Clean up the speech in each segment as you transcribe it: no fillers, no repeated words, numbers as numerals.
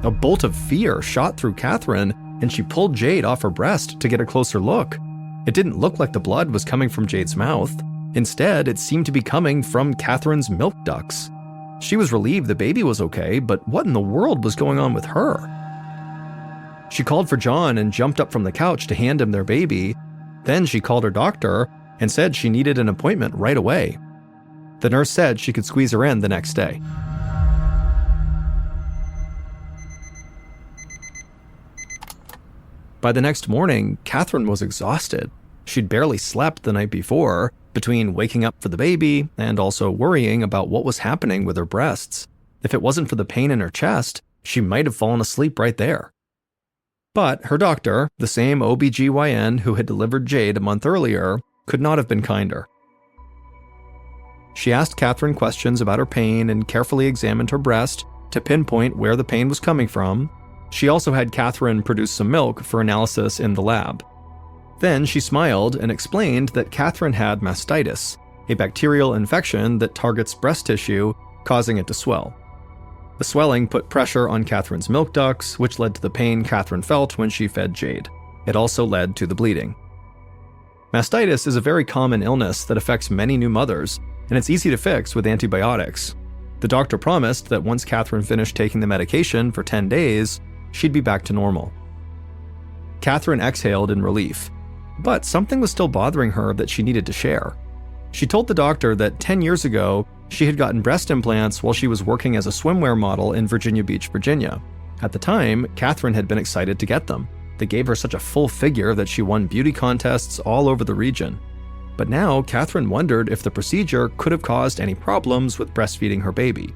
A bolt of fear shot through Catherine, and she pulled Jade off her breast to get a closer look. It didn't look like the blood was coming from Jade's mouth. Instead, it seemed to be coming from Catherine's milk ducts. She was relieved the baby was okay, but what in the world was going on with her? She called for John and jumped up from the couch to hand him their baby. Then she called her doctor and said she needed an appointment right away. The nurse said she could squeeze her in the next day. By the next morning, Catherine was exhausted. She'd barely slept the night before, between waking up for the baby and also worrying about what was happening with her breasts. If it wasn't for the pain in her chest, she might have fallen asleep right there. But her doctor, the same OBGYN who had delivered Jade a month earlier, could not have been kinder. She asked Catherine questions about her pain and carefully examined her breast to pinpoint where the pain was coming from. She also had Catherine produce some milk for analysis in the lab. Then she smiled and explained that Catherine had mastitis, a bacterial infection that targets breast tissue, causing it to swell. The swelling put pressure on Catherine's milk ducts, which led to the pain Catherine felt when she fed Jade. It also led to the bleeding. Mastitis is a very common illness that affects many new mothers, and it's easy to fix with antibiotics. The doctor promised that once Catherine finished taking the medication for 10 days, she'd be back to normal. Catherine exhaled in relief, but something was still bothering her that she needed to share. She told the doctor that 10 years ago, she had gotten breast implants while she was working as a swimwear model in Virginia Beach, Virginia. At the time, Catherine had been excited to get them. They gave her such a full figure that she won beauty contests all over the region. But now, Catherine wondered if the procedure could have caused any problems with breastfeeding her baby.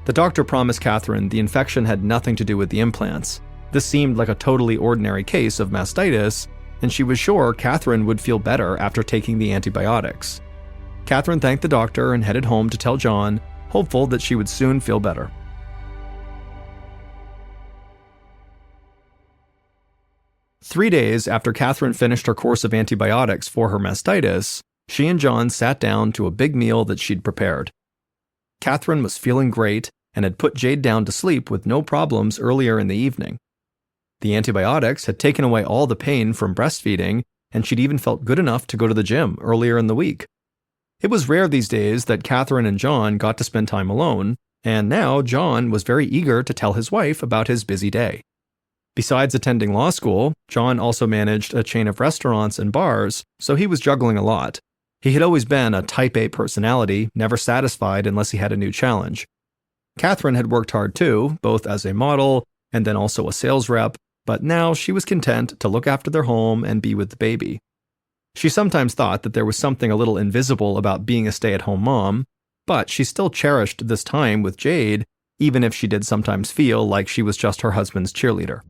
The doctor promised Catherine the infection had nothing to do with the implants. This seemed like a totally ordinary case of mastitis, and she was sure Catherine would feel better after taking the antibiotics. Catherine thanked the doctor and headed home to tell John, hopeful that she would soon feel better. Three days after Catherine finished her course of antibiotics for her mastitis, she and John sat down to a big meal that she'd prepared. Catherine was feeling great and had put Jade down to sleep with no problems earlier in the evening. The antibiotics had taken away all the pain from breastfeeding, and she'd even felt good enough to go to the gym earlier in the week. It was rare these days that Catherine and John got to spend time alone, and now John was very eager to tell his wife about his busy day. Besides attending law school, John also managed a chain of restaurants and bars, so he was juggling a lot. He had always been a type A personality, never satisfied unless he had a new challenge. Catherine had worked hard too, both as a model and then also a sales rep, but now she was content to look after their home and be with the baby. She sometimes thought that there was something a little invisible about being a stay-at-home mom, but she still cherished this time with Jade, even if she did sometimes feel like she was just her husband's cheerleader.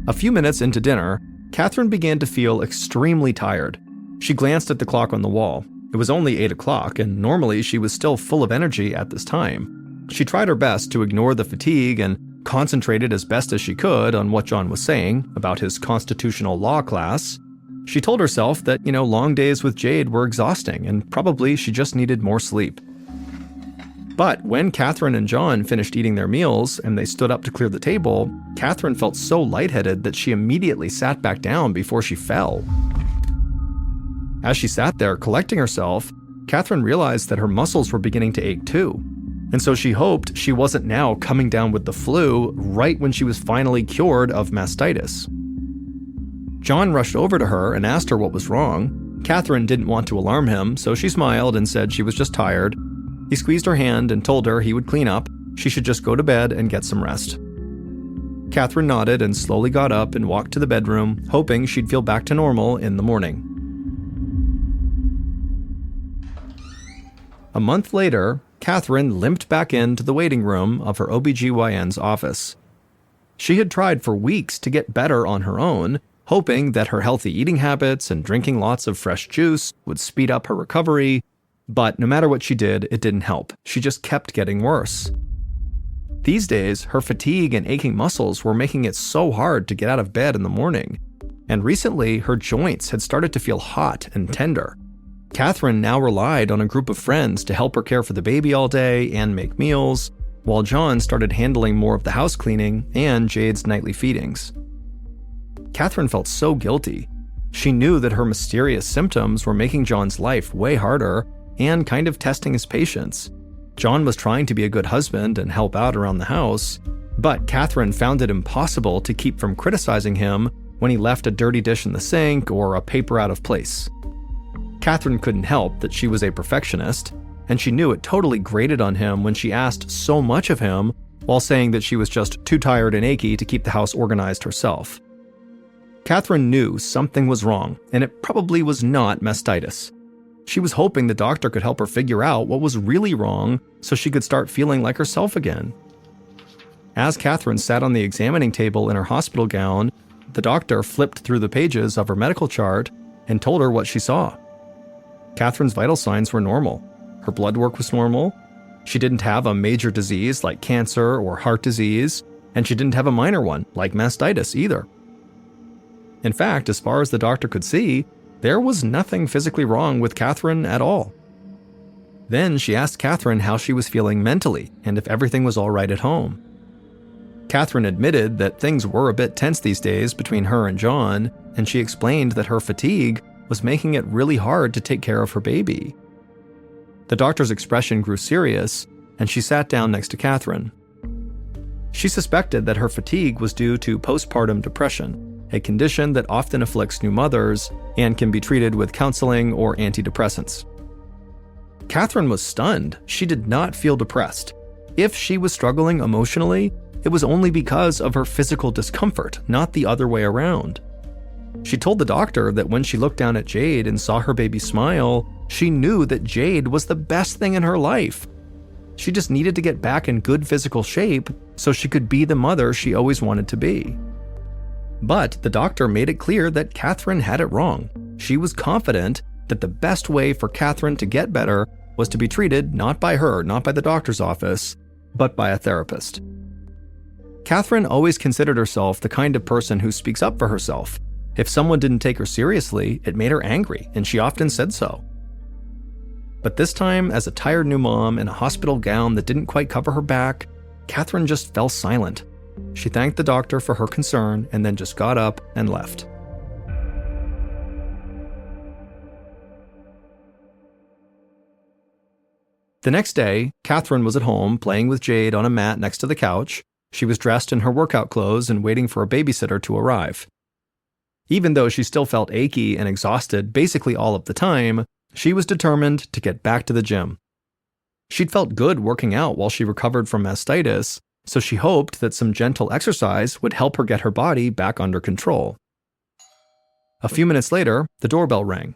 A few minutes into dinner, Catherine began to feel extremely tired. She glanced at the clock on the wall. It was only 8 o'clock, and normally she was still full of energy at this time. She tried her best to ignore the fatigue and concentrated as best as she could on what John was saying about his constitutional law class. She told herself that, long days with Jade were exhausting, and probably she just needed more sleep. But when Catherine and John finished eating their meals and they stood up to clear the table, Catherine felt so lightheaded that she immediately sat back down before she fell. As she sat there collecting herself, Catherine realized that her muscles were beginning to ache too. And so she hoped she wasn't now coming down with the flu right when she was finally cured of mastitis. John rushed over to her and asked her what was wrong. Catherine didn't want to alarm him, so she smiled and said she was just tired. He squeezed her hand and told her he would clean up. She should just go to bed and get some rest. Catherine nodded and slowly got up and walked to the bedroom, hoping she'd feel back to normal in the morning. A month later, Catherine limped back into the waiting room of her OBGYN's office. She had tried for weeks to get better on her own, hoping that her healthy eating habits and drinking lots of fresh juice would speed up her recovery, but no matter what she did, it didn't help. She just kept getting worse. These days, her fatigue and aching muscles were making it so hard to get out of bed in the morning, and recently her joints had started to feel hot and tender. Catherine now relied on a group of friends to help her care for the baby all day and make meals, while John started handling more of the house cleaning and Jade's nightly feedings. Catherine felt so guilty. She knew that her mysterious symptoms were making John's life way harder and kind of testing his patience. John was trying to be a good husband and help out around the house, but Catherine found it impossible to keep from criticizing him when he left a dirty dish in the sink or a paper out of place. Catherine couldn't help that she was a perfectionist, and she knew it totally grated on him when she asked so much of him while saying that she was just too tired and achy to keep the house organized herself. Catherine knew something was wrong, and it probably was not mastitis. She was hoping the doctor could help her figure out what was really wrong so she could start feeling like herself again. As Catherine sat on the examining table in her hospital gown, the doctor flipped through the pages of her medical chart and told her what she saw. Catherine's vital signs were normal. Her blood work was normal. She didn't have a major disease like cancer or heart disease, and she didn't have a minor one like mastitis either. In fact, as far as the doctor could see, there was nothing physically wrong with Catherine at all. Then she asked Catherine how she was feeling mentally and if everything was all right at home. Catherine admitted that things were a bit tense these days between her and John, and she explained that her fatigue was making it really hard to take care of her baby. The doctor's expression grew serious, and she sat down next to Catherine. She suspected that her fatigue was due to postpartum depression, a condition that often afflicts new mothers and can be treated with counseling or antidepressants. Catherine was stunned. She did not feel depressed. If she was struggling emotionally, it was only because of her physical discomfort, not the other way around. She told the doctor that when she looked down at Jade and saw her baby smile, she knew that Jade was the best thing in her life. She just needed to get back in good physical shape so she could be the mother she always wanted to be. But the doctor made it clear that Catherine had it wrong. She was confident that the best way for Catherine to get better was to be treated not by her, not by the doctor's office, but by a therapist. Catherine always considered herself the kind of person who speaks up for herself. If someone didn't take her seriously, it made her angry, and she often said so. But this time, as a tired new mom in a hospital gown that didn't quite cover her back, Catherine just fell silent. She thanked the doctor for her concern and then just got up and left. The next day, Catherine was at home playing with Jade on a mat next to the couch. She was dressed in her workout clothes and waiting for a babysitter to arrive. Even though she still felt achy and exhausted basically all of the time, she was determined to get back to the gym. She'd felt good working out while she recovered from mastitis, so she hoped that some gentle exercise would help her get her body back under control. A few minutes later, the doorbell rang.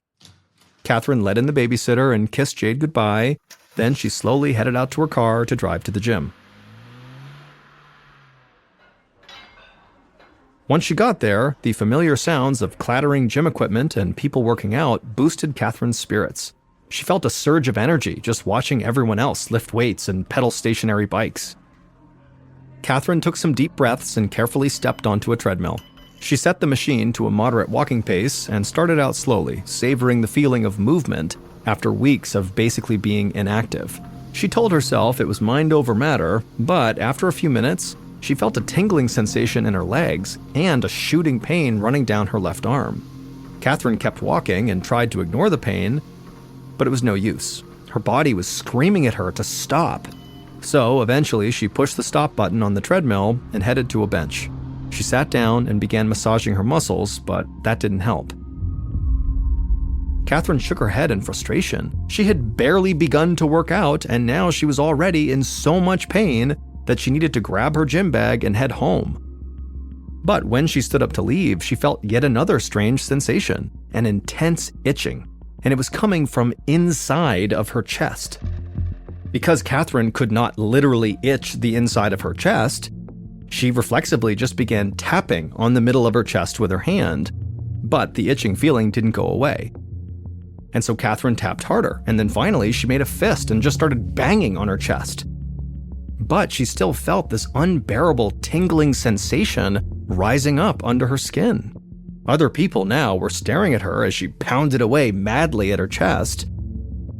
Catherine let in the babysitter and kissed Jade goodbye, then she slowly headed out to her car to drive to the gym. Once she got there, the familiar sounds of clattering gym equipment and people working out boosted Catherine's spirits. She felt a surge of energy just watching everyone else lift weights and pedal stationary bikes. Catherine took some deep breaths and carefully stepped onto a treadmill. She set the machine to a moderate walking pace and started out slowly, savoring the feeling of movement after weeks of basically being inactive. She told herself it was mind over matter, but after a few minutes, she felt a tingling sensation in her legs and a shooting pain running down her left arm. Catherine kept walking and tried to ignore the pain, but it was no use. Her body was screaming at her to stop. So eventually she pushed the stop button on the treadmill and headed to a bench. She sat down and began massaging her muscles, but that didn't help. Catherine shook her head in frustration. She had barely begun to work out, and now she was already in so much pain that she needed to grab her gym bag and head home. But when she stood up to leave, she felt yet another strange sensation, an intense itching, and it was coming from inside of her chest. Because Catherine could not literally itch the inside of her chest, she reflexively just began tapping on the middle of her chest with her hand, but the itching feeling didn't go away. And so Catherine tapped harder, and then finally she made a fist and just started banging on her chest. But she still felt this unbearable tingling sensation rising up under her skin. Other people now were staring at her as she pounded away madly at her chest.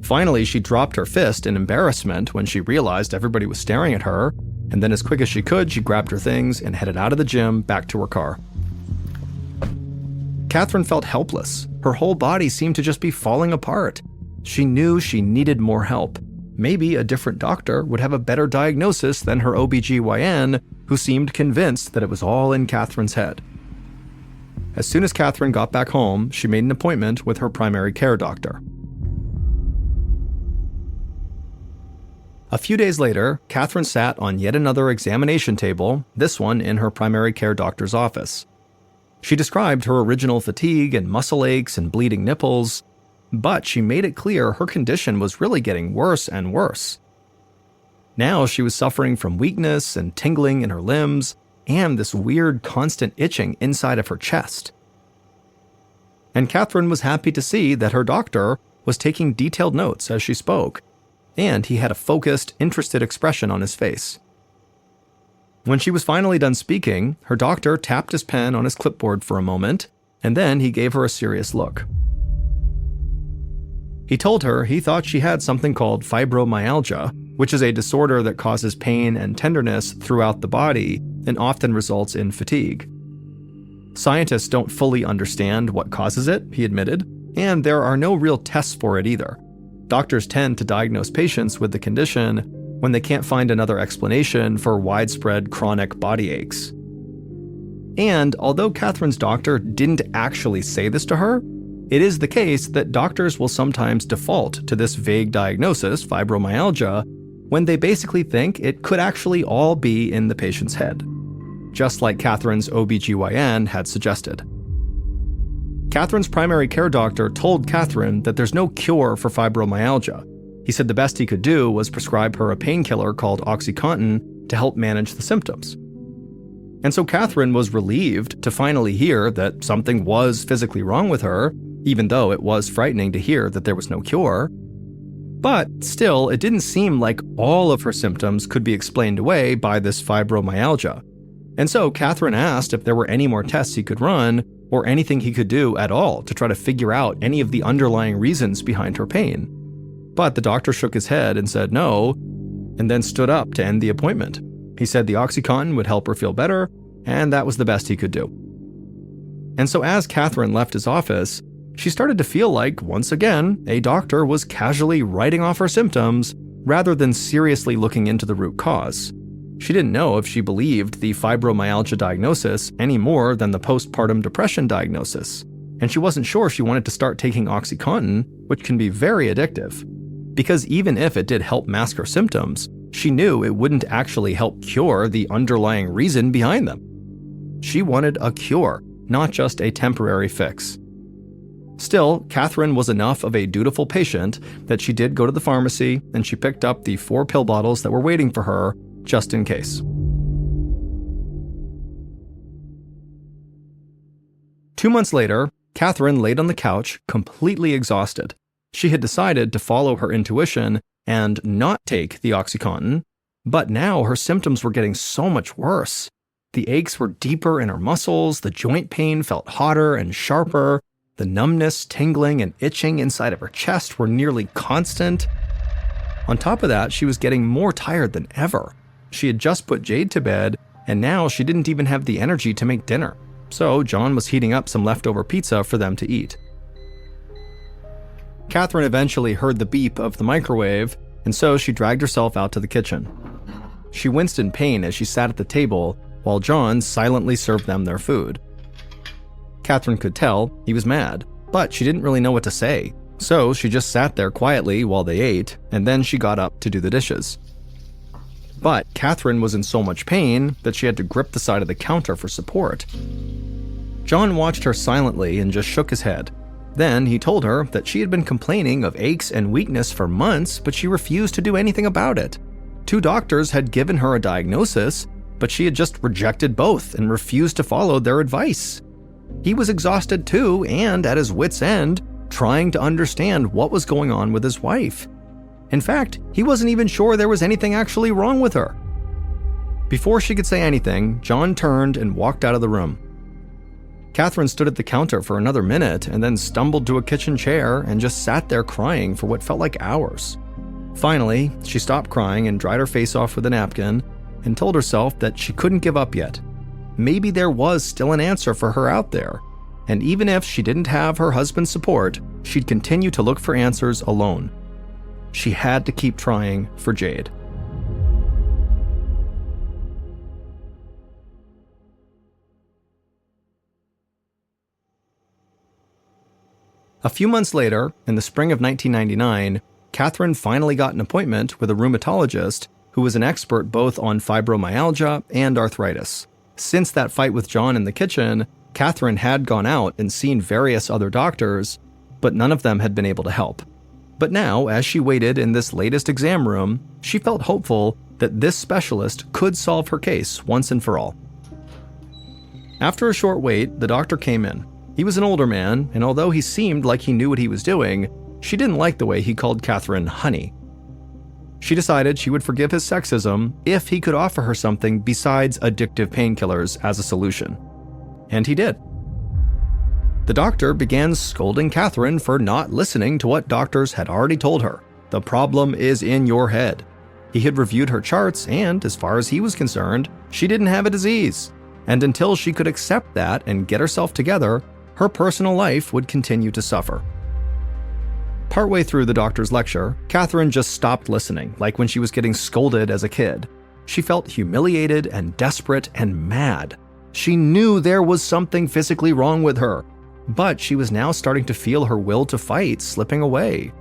Finally, she dropped her fist in embarrassment when she realized everybody was staring at her, and then as quick as she could, she grabbed her things and headed out of the gym back to her car. Catherine felt helpless. Her whole body seemed to just be falling apart. She knew she needed more help. Maybe a different doctor would have a better diagnosis than her OBGYN, who seemed convinced that it was all in Catherine's head. As soon as Catherine got back home, she made an appointment with her primary care doctor. A few days later, Catherine sat on yet another examination table, this one in her primary care doctor's office. She described her original fatigue and muscle aches and bleeding nipples, but she made it clear her condition was really getting worse and worse. Now she was suffering from weakness and tingling in her limbs, and this weird constant itching inside of her chest. And Catherine was happy to see that her doctor was taking detailed notes as she spoke, and he had a focused, interested expression on his face. When she was finally done speaking, her doctor tapped his pen on his clipboard for a moment, and then he gave her a serious look. He told her he thought she had something called fibromyalgia, which is a disorder that causes pain and tenderness throughout the body and often results in fatigue. Scientists don't fully understand what causes it, he admitted, and there are no real tests for it either. Doctors tend to diagnose patients with the condition when they can't find another explanation for widespread chronic body aches. And although Catherine's doctor didn't actually say this to her, it is the case that doctors will sometimes default to this vague diagnosis, fibromyalgia, when they basically think it could actually all be in the patient's head, just like Catherine's OBGYN had suggested. Catherine's primary care doctor told Catherine that there's no cure for fibromyalgia. He said the best he could do was prescribe her a painkiller called OxyContin to help manage the symptoms. And so Catherine was relieved to finally hear that something was physically wrong with her, even though it was frightening to hear that there was no cure. But still, it didn't seem like all of her symptoms could be explained away by this fibromyalgia. And so Catherine asked if there were any more tests he could run, or anything he could do at all to try to figure out any of the underlying reasons behind her pain. But the doctor shook his head and said no, and then stood up to end the appointment. He said the OxyContin would help her feel better, and that was the best he could do. And so as Catherine left his office, she started to feel like, once again, a doctor was casually writing off her symptoms rather than seriously looking into the root cause. She didn't know if she believed the fibromyalgia diagnosis any more than the postpartum depression diagnosis, and she wasn't sure she wanted to start taking OxyContin, which can be very addictive. Because even if it did help mask her symptoms, she knew it wouldn't actually help cure the underlying reason behind them. She wanted a cure, not just a temporary fix. Still, Catherine was enough of a dutiful patient that she did go to the pharmacy and she picked up the 4 pill bottles that were waiting for her, just in case. 2 months later, Catherine laid on the couch, completely exhausted. She had decided to follow her intuition and not take the OxyContin, but now her symptoms were getting so much worse. The aches were deeper in her muscles, the joint pain felt hotter and sharper, the numbness, tingling, and itching inside of her chest were nearly constant. On top of that, she was getting more tired than ever. She had just put Jade to bed, and now she didn't even have the energy to make dinner. So John was heating up some leftover pizza for them to eat. Catherine eventually heard the beep of the microwave, and so she dragged herself out to the kitchen. She winced in pain as she sat at the table while John silently served them their food. Catherine could tell he was mad, but she didn't really know what to say, so she just sat there quietly while they ate, and then she got up to do the dishes. But Catherine was in so much pain that she had to grip the side of the counter for support. John watched her silently and just shook his head. Then he told her that she had been complaining of aches and weakness for months, but she refused to do anything about it. 2 doctors had given her a diagnosis, but she had just rejected both and refused to follow their advice. He was exhausted too, and at his wit's end, trying to understand what was going on with his wife. In fact, he wasn't even sure there was anything actually wrong with her. Before she could say anything, John turned and walked out of the room. Catherine stood at the counter for another minute and then stumbled to a kitchen chair and just sat there crying for what felt like hours. Finally, she stopped crying and dried her face off with a napkin and told herself that she couldn't give up yet. Maybe there was still an answer for her out there, and even if she didn't have her husband's support, she'd continue to look for answers alone. She had to keep trying for Jade. A few months later, in the spring of 1999, Catherine finally got an appointment with a rheumatologist who was an expert both on fibromyalgia and arthritis. Since that fight with John in the kitchen, Catherine had gone out and seen various other doctors, but none of them had been able to help. But now, as she waited in this latest exam room, she felt hopeful that this specialist could solve her case once and for all. After a short wait, the doctor came in. He was an older man, and although he seemed like he knew what he was doing, she didn't like the way he called Catherine honey. She decided she would forgive his sexism if he could offer her something besides addictive painkillers as a solution. And he did. The doctor began scolding Catherine for not listening to what doctors had already told her. The problem is in your head. He had reviewed her charts, and as far as he was concerned, she didn't have a disease. And until she could accept that and get herself together, her personal life would continue to suffer. Partway through the doctor's lecture, Catherine just stopped listening, like when she was getting scolded as a kid. She felt humiliated and desperate and mad. She knew there was something physically wrong with her, but she was now starting to feel her will to fight slipping away.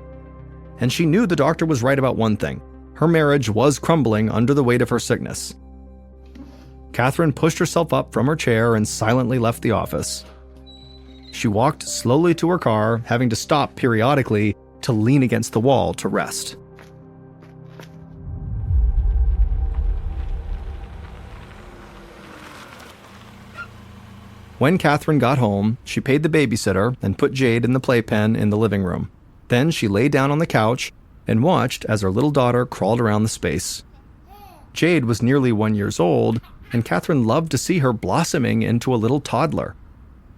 And she knew the doctor was right about one thing. Her marriage was crumbling under the weight of her sickness. Catherine pushed herself up from her chair and silently left the office. She walked slowly to her car, having to stop periodically to lean against the wall to rest. When Catherine got home, she paid the babysitter and put Jade in the playpen in the living room. Then she lay down on the couch and watched as her little daughter crawled around the space. Jade was nearly 1 year old, and Catherine loved to see her blossoming into a little toddler.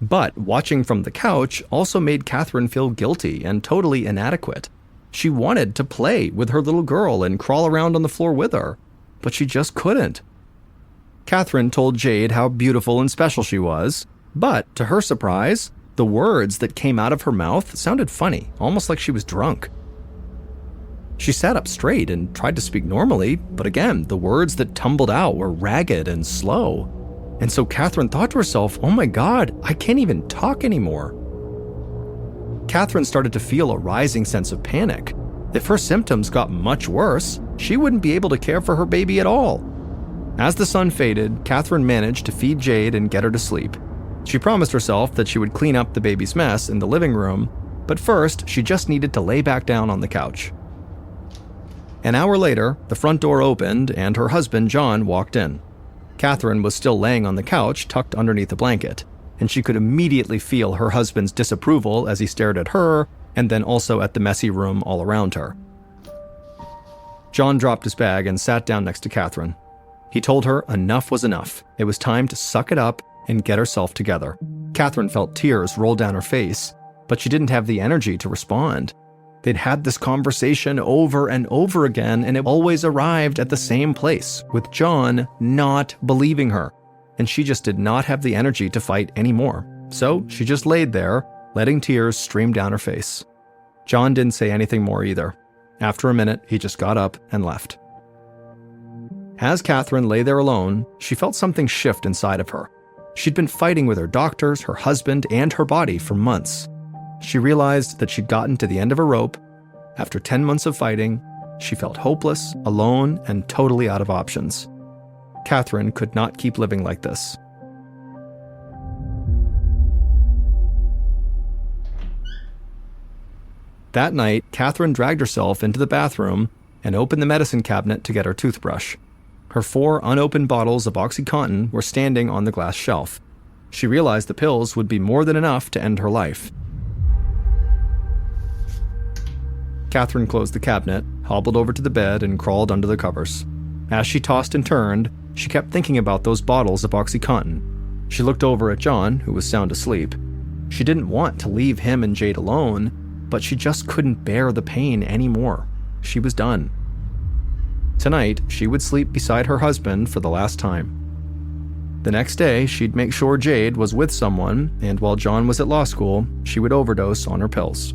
But watching from the couch also made Catherine feel guilty and totally inadequate. She wanted to play with her little girl and crawl around on the floor with her, but she just couldn't. Catherine told Jade how beautiful and special she was, but to her surprise, the words that came out of her mouth sounded funny, almost like she was drunk. She sat up straight and tried to speak normally, but again, the words that tumbled out were ragged and slow. And so Catherine thought to herself, oh my God, I can't even talk anymore. Catherine started to feel a rising sense of panic. If her symptoms got much worse, she wouldn't be able to care for her baby at all. As the sun faded, Catherine managed to feed Jade and get her to sleep. She promised herself that she would clean up the baby's mess in the living room, but first she just needed to lay back down on the couch. An hour later, the front door opened and her husband, John, walked in. Catherine was still laying on the couch, tucked underneath a blanket, and she could immediately feel her husband's disapproval as he stared at her and then also at the messy room all around her. John dropped his bag and sat down next to Catherine. He told her enough was enough. It was time to suck it up and get herself together. Catherine felt tears roll down her face, but she didn't have the energy to respond. They'd had this conversation over and over again, and it always arrived at the same place, with John not believing her. And she just did not have the energy to fight anymore. So she just laid there, letting tears stream down her face. John didn't say anything more either. After a minute, he just got up and left. As Catherine lay there alone, she felt something shift inside of her. She'd been fighting with her doctors, her husband, and her body for months. She realized that she'd gotten to the end of her rope. After 10 months of fighting, she felt hopeless, alone, and totally out of options. Catherine could not keep living like this. That night, Catherine dragged herself into the bathroom and opened the medicine cabinet to get her toothbrush. Her 4 unopened bottles of OxyContin were standing on the glass shelf. She realized the pills would be more than enough to end her life. Catherine closed the cabinet, hobbled over to the bed, and crawled under the covers. As she tossed and turned, she kept thinking about those bottles of OxyContin. She looked over at John, who was sound asleep. She didn't want to leave him and Jade alone, but she just couldn't bear the pain anymore. She was done. Tonight, she would sleep beside her husband for the last time. The next day, she'd make sure Jade was with someone, and while John was at law school, she would overdose on her pills.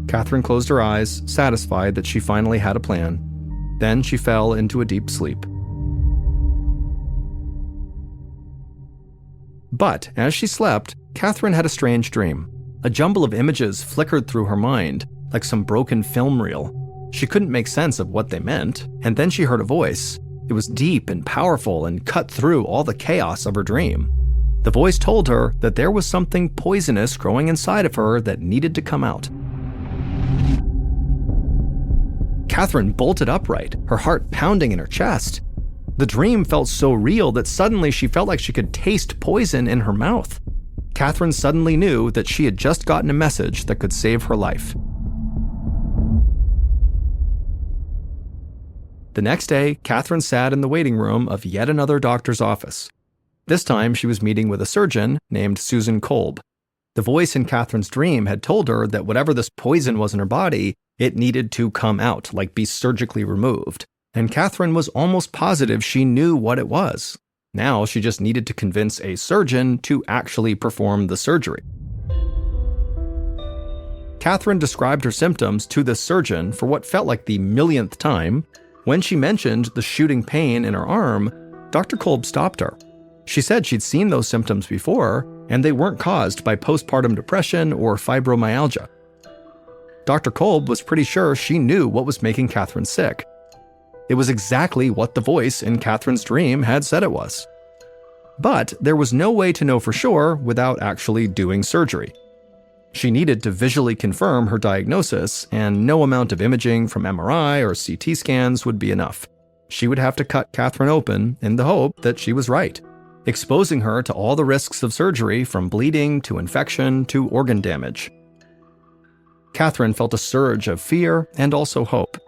Catherine closed her eyes, satisfied that she finally had a plan. Then she fell into a deep sleep. But as she slept, Catherine had a strange dream. A jumble of images flickered through her mind, like some broken film reel. She couldn't make sense of what they meant, and then she heard a voice. It was deep and powerful and cut through all the chaos of her dream. The voice told her that there was something poisonous growing inside of her that needed to come out. Catherine bolted upright, her heart pounding in her chest. The dream felt so real that suddenly she felt like she could taste poison in her mouth. Catherine suddenly knew that she had just gotten a message that could save her life. The next day, Catherine sat in the waiting room of yet another doctor's office. This time, she was meeting with a surgeon named Susan Kolb. The voice in Catherine's dream had told her that whatever this poison was in her body, it needed to come out, like be surgically removed. And Catherine was almost positive she knew what it was. Now she just needed to convince a surgeon to actually perform the surgery. Catherine described her symptoms to the surgeon for what felt like the millionth time. When she mentioned the shooting pain in her arm, Dr. Kolb stopped her. She said she'd seen those symptoms before, and they weren't caused by postpartum depression or fibromyalgia. Dr. Kolb was pretty sure she knew what was making Catherine sick. It was exactly what the voice in Catherine's dream had said it was. But there was no way to know for sure without actually doing surgery. She needed to visually confirm her diagnosis, and no amount of imaging from MRI or CT scans would be enough. She would have to cut Catherine open in the hope that she was right, exposing her to all the risks of surgery from bleeding to infection to organ damage. Catherine felt a surge of fear and also hope.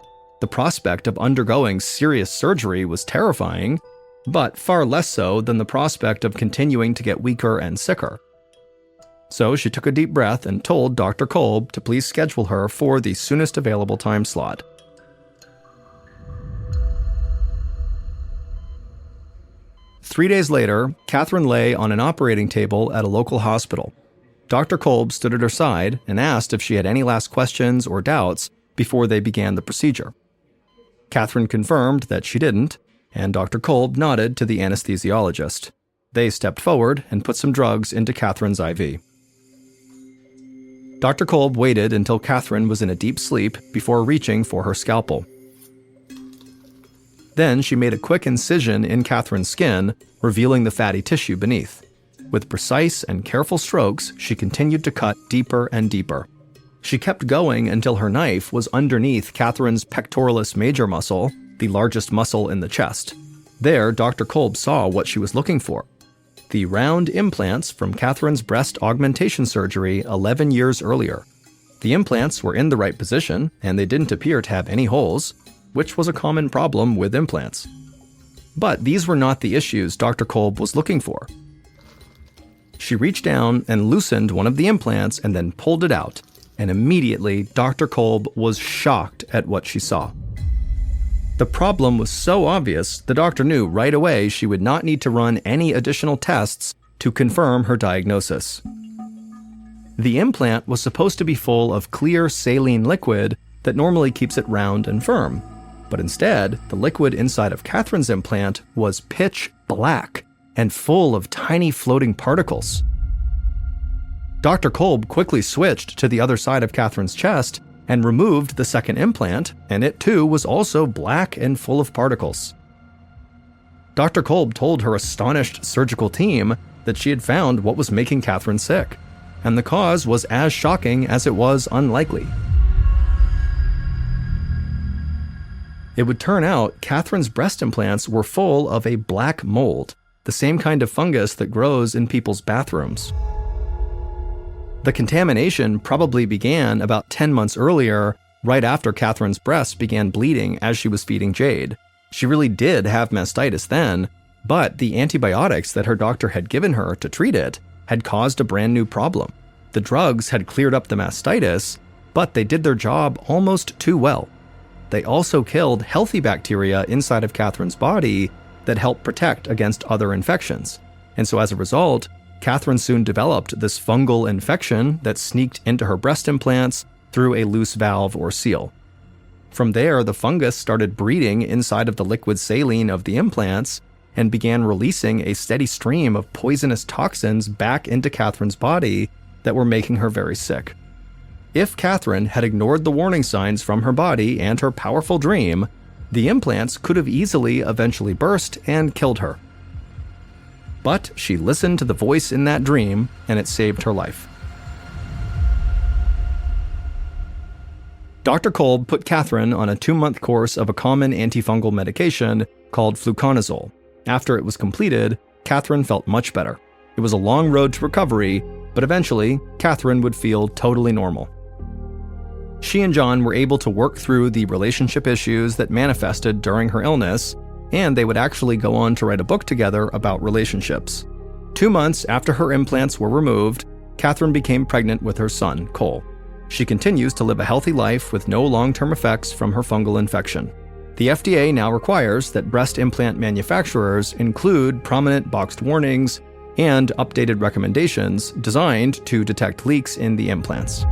The prospect of undergoing serious surgery was terrifying, but far less so than the prospect of continuing to get weaker and sicker. So she took a deep breath and told Dr. Kolb to please schedule her for the soonest available time slot. Three days later, Catherine lay on an operating table at a local hospital. Dr. Kolb stood at her side and asked if she had any last questions or doubts before they began the procedure. Catherine confirmed that she didn't, and Dr. Kolb nodded to the anesthesiologist. They stepped forward and put some drugs into Catherine's IV. Dr. Kolb waited until Catherine was in a deep sleep before reaching for her scalpel. Then she made a quick incision in Catherine's skin, revealing the fatty tissue beneath. With precise and careful strokes, she continued to cut deeper and deeper. She kept going until her knife was underneath Catherine's pectoralis major muscle, the largest muscle in the chest. There, Dr. Kolb saw what she was looking for: the round implants from Catherine's breast augmentation surgery 11 years earlier. The implants were in the right position, and they didn't appear to have any holes, which was a common problem with implants. But these were not the issues Dr. Kolb was looking for. She reached down and loosened one of the implants and then pulled it out, and immediately Dr. Kolb was shocked at what she saw. The problem was so obvious, the doctor knew right away she would not need to run any additional tests to confirm her diagnosis. The implant was supposed to be full of clear saline liquid that normally keeps it round and firm, but instead, the liquid inside of Catherine's implant was pitch black and full of tiny floating particles. Dr. Kolb quickly switched to the other side of Catherine's chest and removed the second implant, and it too was also black and full of particles. Dr. Kolb told her astonished surgical team that she had found what was making Catherine sick, and the cause was as shocking as it was unlikely. It would turn out Catherine's breast implants were full of a black mold, the same kind of fungus that grows in people's bathrooms. The contamination probably began about 10 months earlier, right after Catherine's breasts began bleeding as she was feeding Jade. She really did have mastitis then, But the antibiotics that her doctor had given her to treat it had caused a brand new problem. The drugs had cleared up the mastitis, but they did their job almost too well. They also killed healthy bacteria inside of Catherine's body that helped protect against other infections. And so as a result, Catherine soon developed this fungal infection that sneaked into her breast implants through a loose valve or seal. From there, the fungus started breeding inside of the liquid saline of the implants and began releasing a steady stream of poisonous toxins back into Catherine's body that were making her very sick. If Catherine had ignored the warning signs from her body and her powerful dream, the implants could have easily eventually burst and killed her. But she listened to the voice in that dream, and it saved her life. Dr. Kolb put Catherine on a 2-month course of a common antifungal medication called fluconazole. After it was completed, Catherine felt much better. It was a long road to recovery, but eventually, Catherine would feel totally normal. She and John were able to work through the relationship issues that manifested during her illness, and they would actually go on to write a book together about relationships. 2 months after her implants were removed, Catherine became pregnant with her son, Cole. She continues to live a healthy life with no long-term effects from her fungal infection. The FDA now requires that breast implant manufacturers include prominent boxed warnings and updated recommendations designed to detect leaks in the implants.